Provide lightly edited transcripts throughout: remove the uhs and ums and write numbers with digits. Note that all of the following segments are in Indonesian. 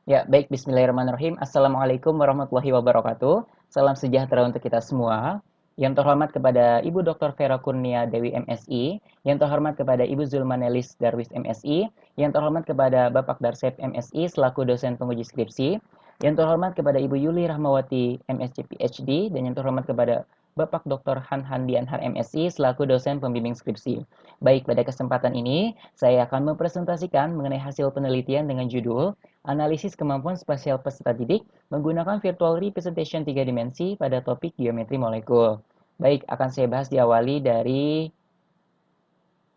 Ya, baik. Bismillahirrahmanirrahim. Assalamualaikum warahmatullahi wabarakatuh. Salam sejahtera untuk kita semua. Yang terhormat kepada Ibu Dr. Vera Kurnia Dewi MSI, yang terhormat kepada Ibu Zulmanelis Darwis MSI, yang terhormat kepada Bapak Darsep MSI selaku dosen penguji skripsi, yang terhormat kepada Ibu Yuli Rahmawati MSc PhD, dan yang terhormat kepada Bapak Dr. Han Dianhar MSI selaku dosen pembimbing skripsi. Baik, pada kesempatan ini saya akan mempresentasikan mengenai hasil penelitian dengan judul Analisis kemampuan spasial peserta didik menggunakan virtual representation 3 dimensi pada topik geometri molekul. Baik, akan saya bahas diawali dari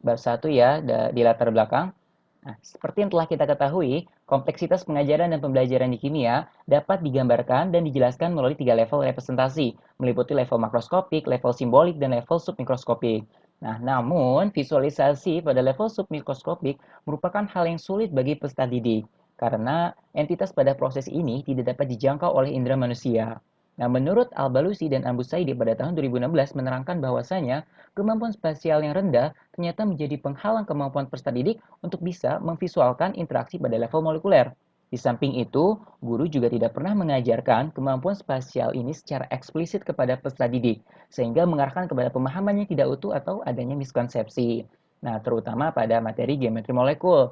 bab 1 ya, di latar belakang. Nah, seperti yang telah kita ketahui, kompleksitas pengajaran dan pembelajaran di kimia dapat digambarkan dan dijelaskan melalui 3 level representasi, meliputi level makroskopik, level simbolik, dan level submikroskopik. Nah, namun visualisasi pada level submikroskopik merupakan hal yang sulit bagi peserta didik, karena entitas pada proses ini tidak dapat dijangkau oleh indera manusia. Nah, menurut Al-Balusi dan Al-Busaidi pada tahun 2016 menerangkan bahwasanya kemampuan spasial yang rendah ternyata menjadi penghalang kemampuan peserta didik untuk bisa memvisualkan interaksi pada level molekuler. Di samping itu, guru juga tidak pernah mengajarkan kemampuan spasial ini secara eksplisit kepada peserta didik, sehingga mengarahkan kepada pemahaman yang tidak utuh atau adanya miskonsepsi. Nah, terutama pada materi geometri molekul.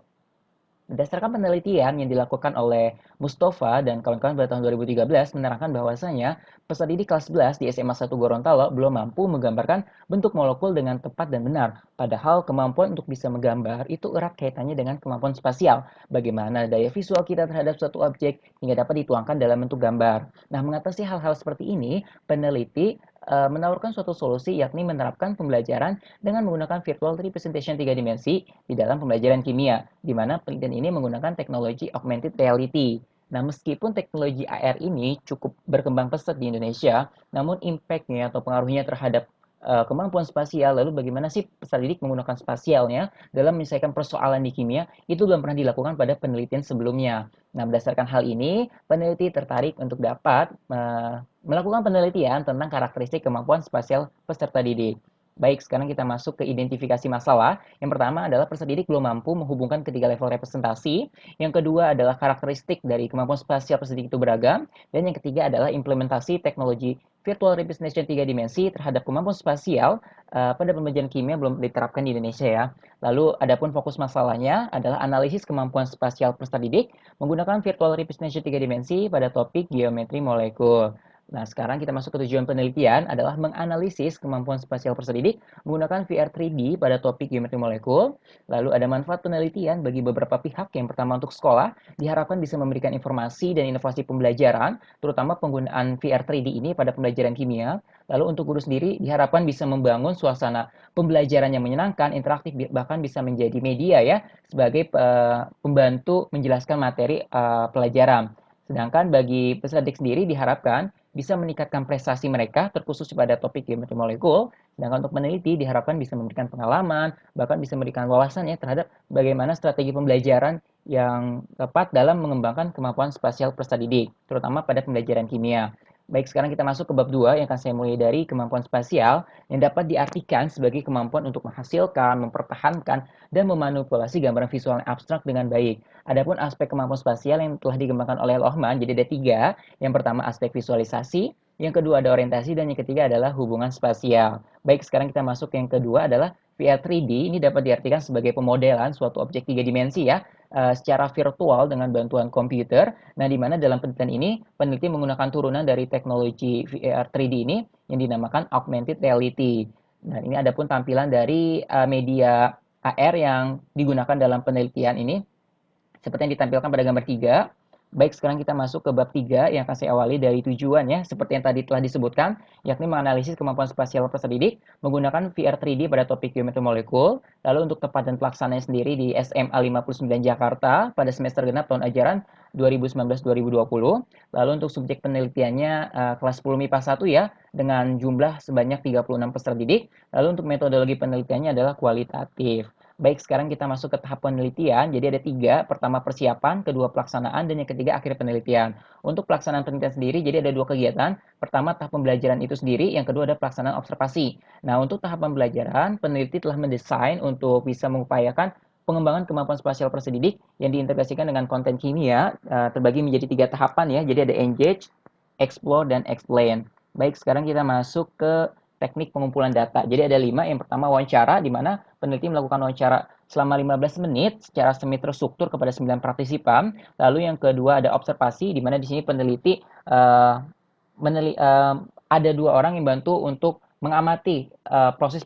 Berdasarkan penelitian yang dilakukan oleh Mustafa dan kawan-kawan pada tahun 2013 menerangkan bahwasanya peserta didik kelas 11 di SMA 1 Gorontalo belum mampu menggambarkan bentuk molekul dengan tepat dan benar. Padahal kemampuan untuk bisa menggambar itu erat kaitannya dengan kemampuan spasial. Bagaimana daya visual kita terhadap suatu objek hingga dapat dituangkan dalam bentuk gambar. Nah, mengatasi hal-hal seperti ini, peneliti menawarkan suatu solusi yakni menerapkan pembelajaran dengan menggunakan virtual representation 3 dimensi di dalam pembelajaran kimia, di mana penelitian ini menggunakan teknologi augmented reality. Nah, meskipun teknologi AR ini cukup berkembang pesat di Indonesia, namun impact-nya atau pengaruhnya terhadap kemampuan spasial, lalu bagaimana sih peserta didik menggunakan spasialnya dalam menyelesaikan persoalan di kimia, itu belum pernah dilakukan pada penelitian sebelumnya. Nah, berdasarkan hal ini, peneliti tertarik untuk dapat melakukan penelitian tentang karakteristik kemampuan spasial peserta didik. Baik, sekarang kita masuk ke identifikasi masalah. Yang pertama adalah peserta didik belum mampu menghubungkan ketiga level representasi. Yang kedua adalah karakteristik dari kemampuan spasial peserta didik itu beragam. Dan yang ketiga adalah implementasi teknologi virtual representation 3 dimensi terhadap kemampuan spasial pada pembelajaran kimia belum diterapkan di Indonesia ya. Lalu adapun fokus masalahnya adalah analisis kemampuan spasial peserta didik menggunakan virtual representation 3 dimensi pada topik geometri molekul. Nah, sekarang kita masuk ke tujuan penelitian adalah menganalisis kemampuan spasial peserta didik menggunakan VR 3D pada topik geometri molekul. Lalu ada manfaat penelitian bagi beberapa pihak. Yang pertama untuk sekolah, diharapkan bisa memberikan informasi dan inovasi pembelajaran, terutama penggunaan VR 3D ini pada pembelajaran kimia. Lalu untuk guru sendiri, diharapkan bisa membangun suasana pembelajaran yang menyenangkan, interaktif, bahkan bisa menjadi media ya, sebagai pembantu menjelaskan materi pelajaran. Sedangkan bagi peserta didik sendiri diharapkan bisa meningkatkan prestasi mereka terkhusus pada topik geometri molekul, sedangkan untuk peneliti diharapkan bisa memberikan pengalaman, bahkan bisa memberikan wawasan ya terhadap bagaimana strategi pembelajaran yang tepat dalam mengembangkan kemampuan spasial peserta didik, terutama pada pembelajaran kimia. Baik, sekarang kita masuk ke bab 2 yang akan saya mulai dari kemampuan spasial yang dapat diartikan sebagai kemampuan untuk menghasilkan, mempertahankan, dan memanipulasi gambaran visual yang abstrak dengan baik. Adapun aspek kemampuan spasial yang telah dikembangkan oleh Lohman, jadi ada 3. Yang pertama aspek visualisasi, yang kedua ada orientasi, dan yang ketiga adalah hubungan spasial. Baik, sekarang kita masuk yang kedua adalah VR 3D. Ini dapat diartikan sebagai pemodelan suatu objek 3 dimensi ya, secara virtual dengan bantuan komputer. Nah, di mana dalam penelitian ini peneliti menggunakan turunan dari teknologi VR 3D ini yang dinamakan augmented reality. Nah, ini ada pun tampilan dari media AR yang digunakan dalam penelitian ini seperti yang ditampilkan pada gambar 3. Baik, sekarang kita masuk ke bab 3 yang akan saya awali dari tujuan ya, seperti yang tadi telah disebutkan, yakni menganalisis kemampuan spasial peserta didik menggunakan VR 3D pada topik geometri molekul. Lalu untuk tempat dan pelaksananya sendiri di SMA 59 Jakarta pada semester genap tahun ajaran 2019-2020. Lalu untuk subjek penelitiannya kelas 10 MIPA 1 ya, dengan jumlah sebanyak 36 peserta didik. Lalu untuk metodologi penelitiannya adalah kualitatif. Baik, sekarang kita masuk ke tahap penelitian. Jadi ada 3, pertama persiapan, kedua pelaksanaan, dan yang ketiga akhir penelitian. Untuk pelaksanaan penelitian sendiri, jadi ada 2 kegiatan. Pertama, tahap pembelajaran itu sendiri, yang kedua ada pelaksanaan observasi. Nah, untuk tahap pembelajaran, peneliti telah mendesain untuk bisa mengupayakan pengembangan kemampuan spasial peserdidik yang diintegrasikan dengan konten kimia terbagi menjadi 3 tahapan ya. Jadi ada engage, explore, dan explain. Baik, sekarang kita masuk ke teknik pengumpulan data. Jadi ada 5. Yang pertama wawancara, di mana peneliti melakukan wawancara selama 15 menit secara semi terstruktur kepada 9 partisipan. Lalu yang kedua ada observasi, di mana di sini peneliti ada 2 orang yang bantu untuk mengamati proses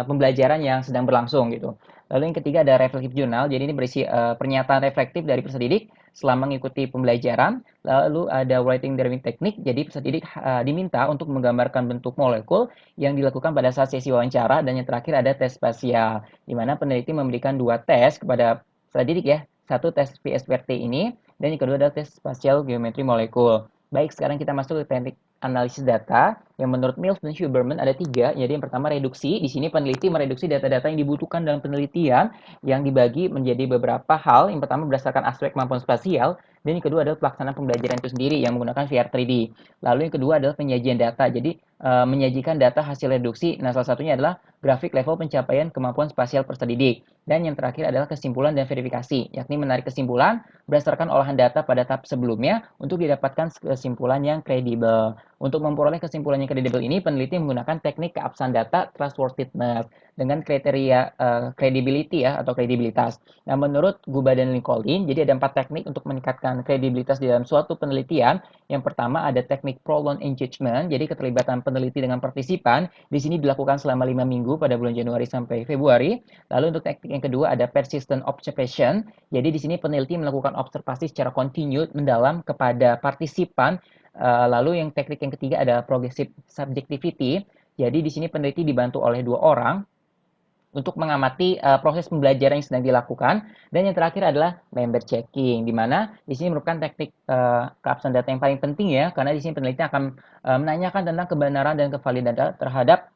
pembelajaran yang sedang berlangsung gitu. Lalu yang ketiga ada reflective journal, jadi ini berisi pernyataan reflektif dari peserta didik selama mengikuti pembelajaran. Lalu ada writing drawing teknik, jadi peserta didik diminta untuk menggambarkan bentuk molekul yang dilakukan pada saat sesi wawancara. Dan yang terakhir ada tes spasial, di mana peneliti memberikan 2 tes kepada peserta didik ya. Satu tes VSPRT ini, dan yang kedua adalah tes spasial geometri molekul. Baik, sekarang kita masuk ke teknik analisis data yang menurut Mills dan Huberman ada 3. Jadi yang pertama reduksi. Di sini peneliti mereduksi data-data yang dibutuhkan dalam penelitian yang dibagi menjadi beberapa hal. Yang pertama berdasarkan aspek kemampuan spasial, dan yang kedua adalah pelaksanaan pembelajaran itu sendiri yang menggunakan VR 3D. Lalu yang kedua adalah penyajian data. Jadi menyajikan data hasil reduksi. Nah, salah satunya adalah grafik level pencapaian kemampuan spasial peserta didik. Dan yang terakhir adalah kesimpulan dan verifikasi, yakni menarik kesimpulan berdasarkan olahan data pada tahap sebelumnya untuk didapatkan kesimpulan yang kredibel. Untuk memperoleh kesimpulan yang kredibel ini, peneliti menggunakan teknik keabsahan data trustworthiness dengan kriteria credibility ya atau kredibilitas. Nah, menurut Guba dan Lincoln, jadi ada 4 teknik untuk meningkatkan kredibilitas di dalam suatu penelitian. Yang pertama ada teknik prolonged engagement, jadi keterlibatan peneliti dengan partisipan. Di sini dilakukan selama 5 minggu pada bulan Januari sampai Februari. Lalu untuk teknik yang kedua ada persistent observation. Jadi di sini peneliti melakukan observasi secara continued mendalam kepada partisipan. Lalu yang teknik yang ketiga ada progressive subjectivity. Jadi di sini peneliti dibantu oleh 2 orang untuk mengamati proses pembelajaran yang sedang dilakukan. Dan yang terakhir adalah member checking, di mana di sini merupakan teknik keabsahan data yang paling penting ya, karena di sini peneliti akan menanyakan tentang kebenaran dan kevalidan data terhadap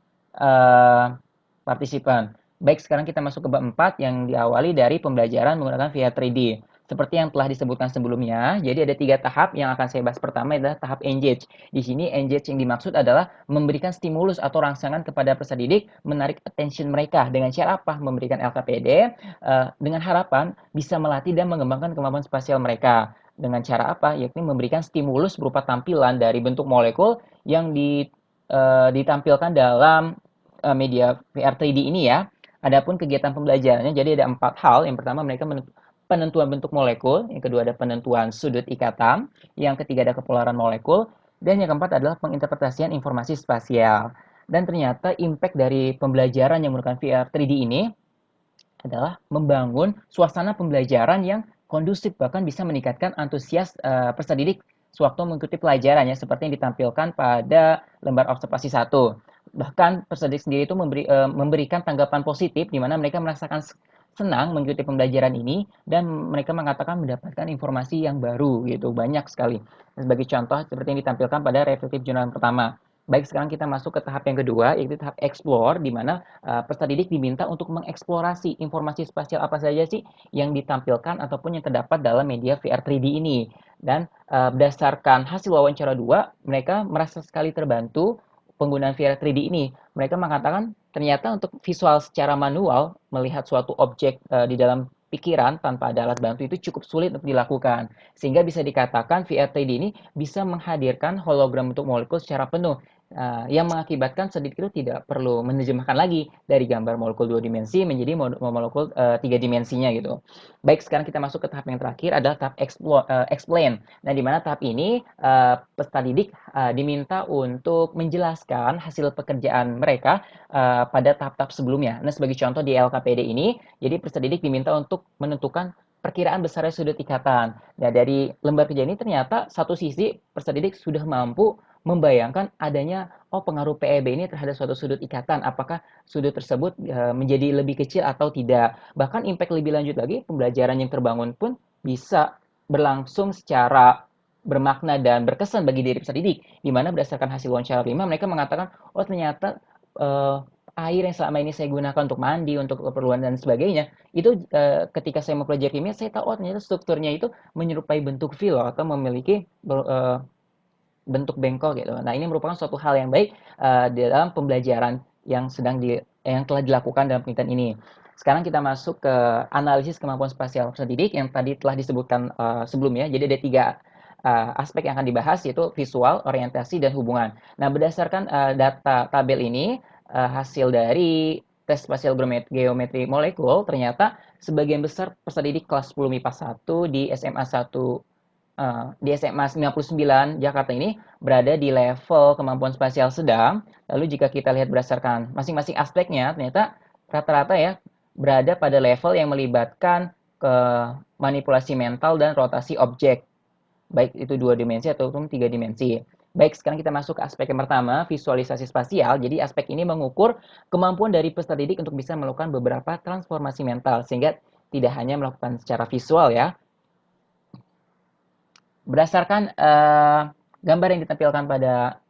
partisipan. Baik, sekarang kita masuk ke bab 4 yang diawali dari pembelajaran menggunakan VR 3D. Seperti yang telah disebutkan sebelumnya, jadi ada 3 tahap yang akan saya bahas. Pertama adalah tahap engage. Di sini engage yang dimaksud adalah memberikan stimulus atau rangsangan kepada peserta didik, menarik attention mereka. Dengan cara apa? Memberikan LKPD, dengan harapan bisa melatih dan mengembangkan kemampuan spasial mereka. Dengan cara apa? Yakni memberikan stimulus berupa tampilan dari bentuk molekul yang ditampilkan dalam media VR 3D ini ya. Adapun kegiatan pembelajarannya, jadi ada 4 hal. Yang pertama mereka penentuan bentuk molekul, yang kedua ada penentuan sudut ikatan, yang ketiga ada kepolaran molekul, dan yang keempat adalah penginterpretasian informasi spasial. Dan ternyata impact dari pembelajaran yang menggunakan VR 3D ini adalah membangun suasana pembelajaran yang kondusif, bahkan bisa meningkatkan antusias peserta didik sewaktu mengikuti pelajarannya seperti yang ditampilkan pada lembar observasi 1. Bahkan peserta didik sendiri itu memberikan tanggapan positif di mana mereka merasakan senang mengikuti pembelajaran ini dan mereka mengatakan mendapatkan informasi yang baru gitu, banyak sekali. Sebagai contoh seperti yang ditampilkan pada reflective journal yang pertama. Baik, sekarang kita masuk ke tahap yang kedua, yaitu tahap explore, di mana peserta didik diminta untuk mengeksplorasi informasi spasial apa saja sih yang ditampilkan ataupun yang terdapat dalam media VR 3D ini. Dan berdasarkan hasil wawancara 2, mereka merasa sekali terbantu penggunaan VR 3D ini. Mereka mengatakan ternyata untuk visual secara manual, melihat suatu objek di dalam pikiran tanpa ada alat bantu itu cukup sulit untuk dilakukan. Sehingga bisa dikatakan VR 3D ini bisa menghadirkan hologram bentuk molekul secara penuh. Yang mengakibatkan sedikit itu tidak perlu menerjemahkan lagi dari gambar molekul 2 dimensi menjadi molekul 3 dimensinya gitu. Baik, sekarang kita masuk ke tahap yang terakhir adalah tahap explain. Nah, di mana tahap ini peserta didik diminta untuk menjelaskan hasil pekerjaan mereka pada tahap-tahap sebelumnya. Nah, sebagai contoh di LKPD ini, jadi peserta didik diminta untuk menentukan perkiraan besarnya sudut ikatan. Nah, dari lembar kerja ini ternyata satu sisi peserta didik sudah mampu membayangkan adanya pengaruh PEB ini terhadap suatu sudut ikatan, apakah sudut tersebut menjadi lebih kecil atau tidak. Bahkan impact lebih lanjut lagi, pembelajaran yang terbangun pun bisa berlangsung secara bermakna dan berkesan bagi diri peserta didik, di mana berdasarkan hasil wawancara 5, mereka mengatakan, oh ternyata air yang selama ini saya gunakan untuk mandi, untuk keperluan dan sebagainya, itu ketika saya mempelajari kimia, saya tahu oh ternyata strukturnya itu menyerupai bentuk filo atau memiliki bentuk bengkok gitu. Nah, ini merupakan suatu hal yang baik dalam pembelajaran yang telah dilakukan dalam penelitian ini. Sekarang kita masuk ke analisis kemampuan spasial peserta didik yang tadi telah disebutkan sebelumnya. Jadi ada 3 aspek yang akan dibahas, yaitu visual, orientasi, dan hubungan. Nah, berdasarkan data tabel ini, hasil dari tes spasial geometri molekul, ternyata sebagian besar peserta didik kelas 10 MIPA 1 di SMA 1 di SMA 99 Jakarta ini berada di level kemampuan spasial sedang. Lalu jika kita lihat berdasarkan masing-masing aspeknya, ternyata rata-rata ya berada pada level yang melibatkan ke manipulasi mental dan rotasi objek, baik itu 2 dimensi ataupun 3 dimensi. Baik, sekarang kita masuk ke aspek yang pertama, visualisasi spasial. Jadi aspek ini mengukur kemampuan dari peserta didik untuk bisa melakukan beberapa transformasi mental, sehingga tidak hanya melakukan secara visual ya. Berdasarkan gambar yang ditampilkan pada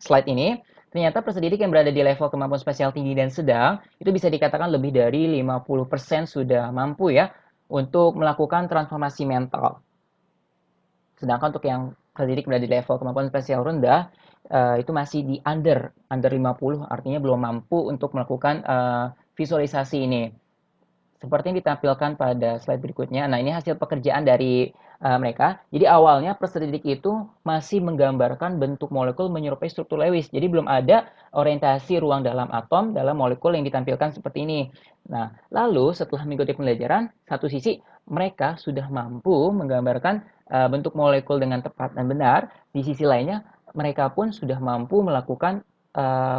slide ini, ternyata peserta didik yang berada di level kemampuan spasial tinggi dan sedang, itu bisa dikatakan lebih dari 50% sudah mampu ya untuk melakukan transformasi mental. Sedangkan untuk yang peserta didik berada di level kemampuan spasial rendah, itu masih di under 50, artinya belum mampu untuk melakukan visualisasi ini. Seperti yang ditampilkan pada slide berikutnya. Nah, ini hasil pekerjaan dari mereka. Jadi awalnya peserta didik itu masih menggambarkan bentuk molekul menyerupai struktur Lewis. Jadi belum ada orientasi ruang dalam atom dalam molekul yang ditampilkan seperti ini. Nah, lalu setelah mengikuti pembelajaran, satu sisi mereka sudah mampu menggambarkan bentuk molekul dengan tepat dan benar. Di sisi lainnya, mereka pun sudah mampu melakukan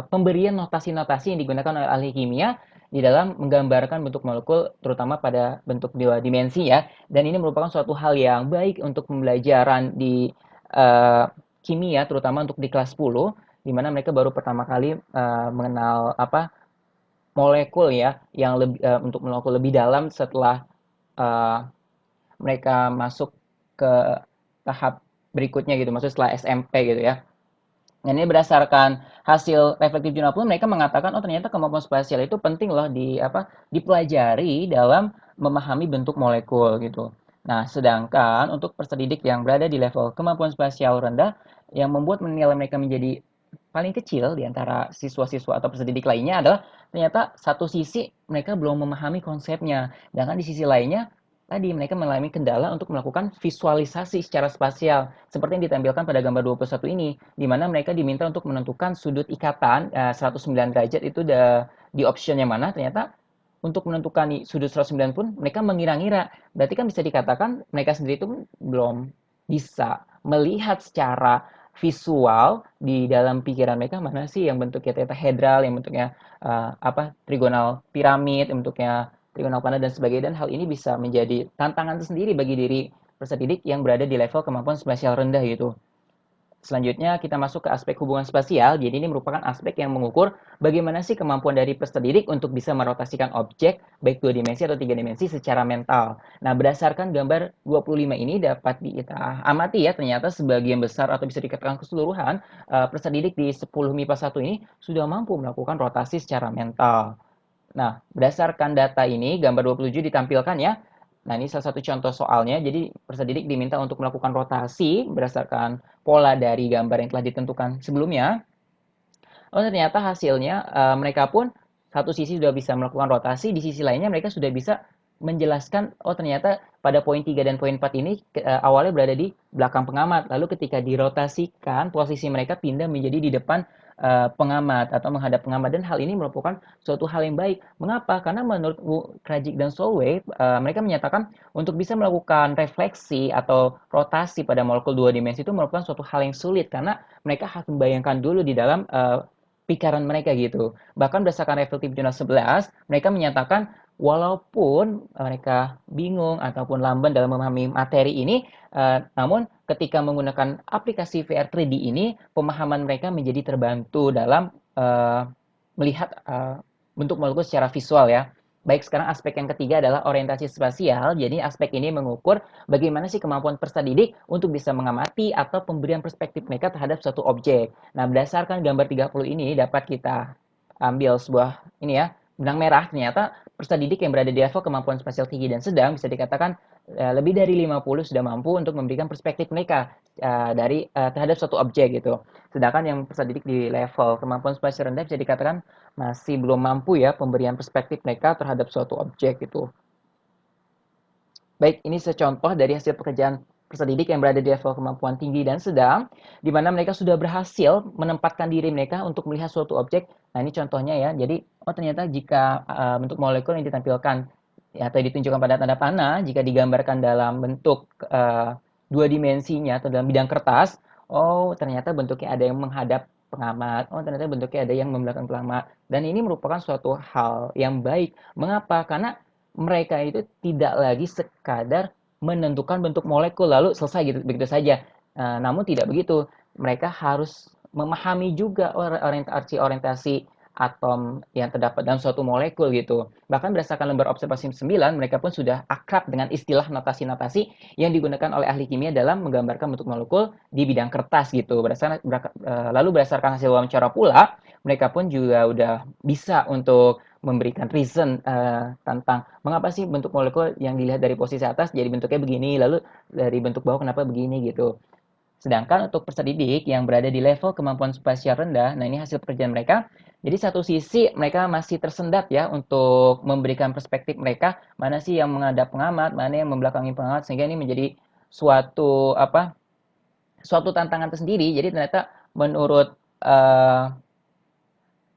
pemberian notasi-notasi yang digunakan oleh ahli kimia di dalam menggambarkan bentuk molekul terutama pada bentuk 2 dimensi ya. Dan ini merupakan suatu hal yang baik untuk pembelajaran di kimia terutama untuk di kelas 10 di mana mereka baru pertama kali mengenal molekul ya yang lebih untuk molekul lebih dalam setelah mereka masuk ke tahap berikutnya gitu, maksudnya setelah SMP gitu ya. Dan ini berdasarkan hasil reflective journal pun mereka mengatakan, oh ternyata kemampuan spasial itu penting loh dipelajari dalam memahami bentuk molekul gitu. Nah, sedangkan untuk peserta didik yang berada di level kemampuan spasial rendah, yang membuat menilai mereka menjadi paling kecil di antara siswa-siswa atau peserta didik lainnya adalah ternyata satu sisi mereka belum memahami konsepnya, sedangkan di sisi lainnya tadi mereka mengalami kendala untuk melakukan visualisasi secara spasial seperti yang ditampilkan pada gambar 21 ini, di mana mereka diminta untuk menentukan sudut ikatan 109 derajat itu di option yang mana. Ternyata untuk menentukan sudut 109 pun mereka mengira-ngira. Berarti kan bisa dikatakan mereka sendiri itu belum bisa melihat secara visual di dalam pikiran mereka mana sih yang bentuknya tetrahedral, yang bentuknya trigonal piramid, yang bentuknya trigonal panda dan sebagainya. Dan hal ini bisa menjadi tantangan tersendiri bagi diri peserta didik yang berada di level kemampuan spasial rendah gitu. Selanjutnya kita masuk ke aspek hubungan spasial. Jadi ini merupakan aspek yang mengukur bagaimana sih kemampuan dari peserta didik untuk bisa merotasikan objek baik 2 dimensi atau 3 dimensi secara mental. Nah, berdasarkan gambar 25 ini dapat kita amati ya, ternyata sebagian besar atau bisa dikatakan keseluruhan peserta didik di 10 MIPA 1 ini sudah mampu melakukan rotasi secara mental. Nah, berdasarkan data ini, gambar 27 ditampilkan ya. Nah, ini salah satu contoh soalnya. Jadi, peserta didik diminta untuk melakukan rotasi berdasarkan pola dari gambar yang telah ditentukan sebelumnya. Oh, ternyata hasilnya mereka pun satu sisi sudah bisa melakukan rotasi, di sisi lainnya mereka sudah bisa menjelaskan, oh ternyata pada poin 3 dan poin 4 ini awalnya berada di belakang pengamat. Lalu ketika dirotasikan, posisi mereka pindah menjadi di depan pengamat atau menghadap pengamat. Dan hal ini merupakan suatu hal yang baik. Mengapa? Karena menurut Krajik dan Solveig, mereka menyatakan untuk bisa melakukan refleksi atau rotasi pada molekul 2 dimensi itu merupakan suatu hal yang sulit. Karena mereka harus membayangkan dulu di dalam pikiran mereka gitu. Bahkan berdasarkan Reflective Journal 11, mereka menyatakan walaupun mereka bingung ataupun lamban dalam memahami materi ini, namun ketika menggunakan aplikasi VR 3D ini, pemahaman mereka menjadi terbantu dalam melihat bentuk molekul secara visual ya. Baik, sekarang aspek yang ketiga adalah orientasi spasial. Jadi aspek ini mengukur bagaimana sih kemampuan peserta didik untuk bisa mengamati atau pemberian perspektif mereka terhadap suatu objek. Nah, berdasarkan gambar 30 ini dapat kita ambil sebuah ini ya, benang merah. Ternyata peserta didik yang berada di level kemampuan spasial tinggi dan sedang bisa dikatakan lebih dari 50 sudah mampu untuk memberikan perspektif mereka terhadap suatu objek gitu. Sedangkan yang peserta didik di level kemampuan spasial rendah bisa dikatakan masih belum mampu ya pemberian perspektif mereka terhadap suatu objek gitu. Baik, ini secontoh dari hasil pekerjaan peserta didik yang berada di level kemampuan tinggi dan sedang, di mana mereka sudah berhasil menempatkan diri mereka untuk melihat suatu objek. Nah, ini contohnya ya. Jadi, oh ternyata jika bentuk molekul yang ditampilkan ya, atau ditunjukkan pada tanda panah, jika digambarkan dalam bentuk dua dimensinya atau dalam bidang kertas, oh ternyata bentuknya ada yang menghadap pengamat, oh ternyata bentuknya ada yang membelakang pengamat. Dan ini merupakan suatu hal yang baik. Mengapa? Karena mereka itu tidak lagi sekadar menentukan bentuk molekul lalu selesai gitu begitu saja. Namun tidak begitu. Mereka harus memahami juga orientasi atom yang terdapat dalam suatu molekul gitu. Bahkan berdasarkan lembar observasi 9, mereka pun sudah akrab dengan istilah notasi-notasi yang digunakan oleh ahli kimia dalam menggambarkan bentuk molekul di bidang kertas gitu. Lalu berdasarkan hasil wawancara pula, mereka pun juga udah bisa untuk memberikan reason tentang mengapa sih bentuk molekul yang dilihat dari posisi atas jadi bentuknya begini, lalu dari bentuk bawah kenapa begini gitu. Sedangkan untuk peserta didik yang berada di level kemampuan spasial rendah, nah ini hasil pekerjaan mereka. Jadi satu sisi mereka masih tersendat ya untuk memberikan perspektif mereka, mana sih yang menghadap pengamat, mana yang membelakangi pengamat, sehingga ini menjadi suatu suatu tantangan tersendiri. Jadi ternyata menurut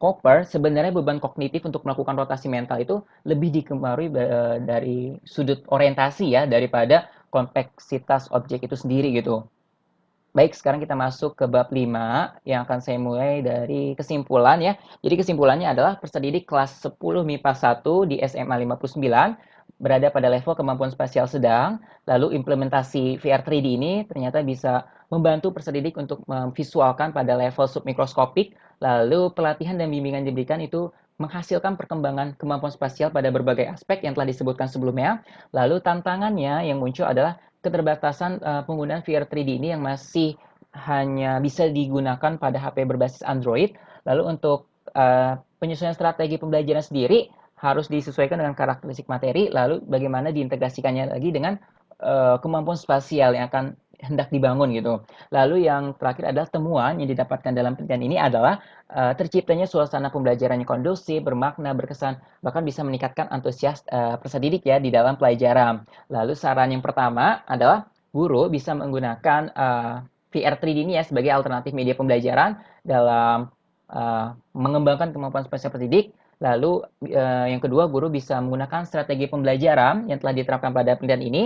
Cooper, sebenarnya beban kognitif untuk melakukan rotasi mental itu lebih dipengaruhi dari sudut orientasi ya daripada kompleksitas objek itu sendiri gitu. Baik, sekarang kita masuk ke bab 5 yang akan saya mulai dari kesimpulan ya. Jadi kesimpulannya adalah peserta didik kelas 10 MIPA 1 di SMA 59 berada pada level kemampuan spasial sedang. Lalu implementasi VR 3D ini ternyata bisa membantu peserta didik untuk memvisualkan pada level submikroskopik. Lalu pelatihan dan bimbingan diberikan itu menghasilkan perkembangan kemampuan spasial pada berbagai aspek yang telah disebutkan sebelumnya. Lalu tantangannya yang muncul adalah keterbatasan penggunaan VR 3D ini yang masih hanya bisa digunakan pada HP berbasis Android. Lalu untuk penyesuaian strategi pembelajaran sendiri harus disesuaikan dengan karakteristik materi, lalu bagaimana diintegrasikannya lagi dengan kemampuan spasial yang akan hendak dibangun gitu. Lalu yang terakhir adalah temuan yang didapatkan dalam penelitian ini adalah terciptanya suasana pembelajaran yang kondusif, bermakna, berkesan, bahkan bisa meningkatkan antusias peserta didik ya di dalam pelajaran. Lalu saran yang pertama adalah guru bisa menggunakan VR 3D ini ya sebagai alternatif media pembelajaran dalam mengembangkan kemampuan spasial pendidik. Lalu yang kedua, guru bisa menggunakan strategi pembelajaran yang telah diterapkan pada penelitian ini,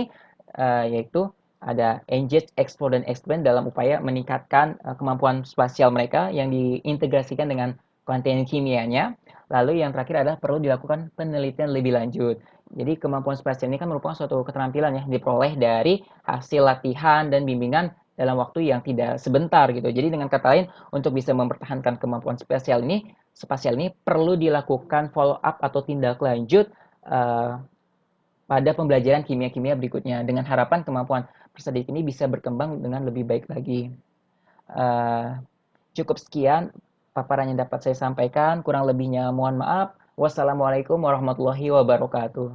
yaitu ada engage, explore, dan expand dalam upaya meningkatkan kemampuan spasial mereka yang diintegrasikan dengan konten kimianya. Lalu yang terakhir adalah perlu dilakukan penelitian lebih lanjut. Jadi kemampuan spasial ini kan merupakan suatu keterampilan ya, diperoleh dari hasil latihan dan bimbingan dalam waktu yang tidak sebentar gitu. Jadi dengan kata lain, untuk bisa mempertahankan kemampuan spasial ini perlu dilakukan follow up atau tindak lanjut pada pembelajaran kimia-kimia berikutnya dengan harapan kemampuan peserta didik ini bisa berkembang dengan lebih baik lagi. Uh, Cukup sekian paparan yang dapat saya sampaikan. Kurang lebihnya mohon maaf. Wassalamualaikum warahmatullahi wabarakatuh.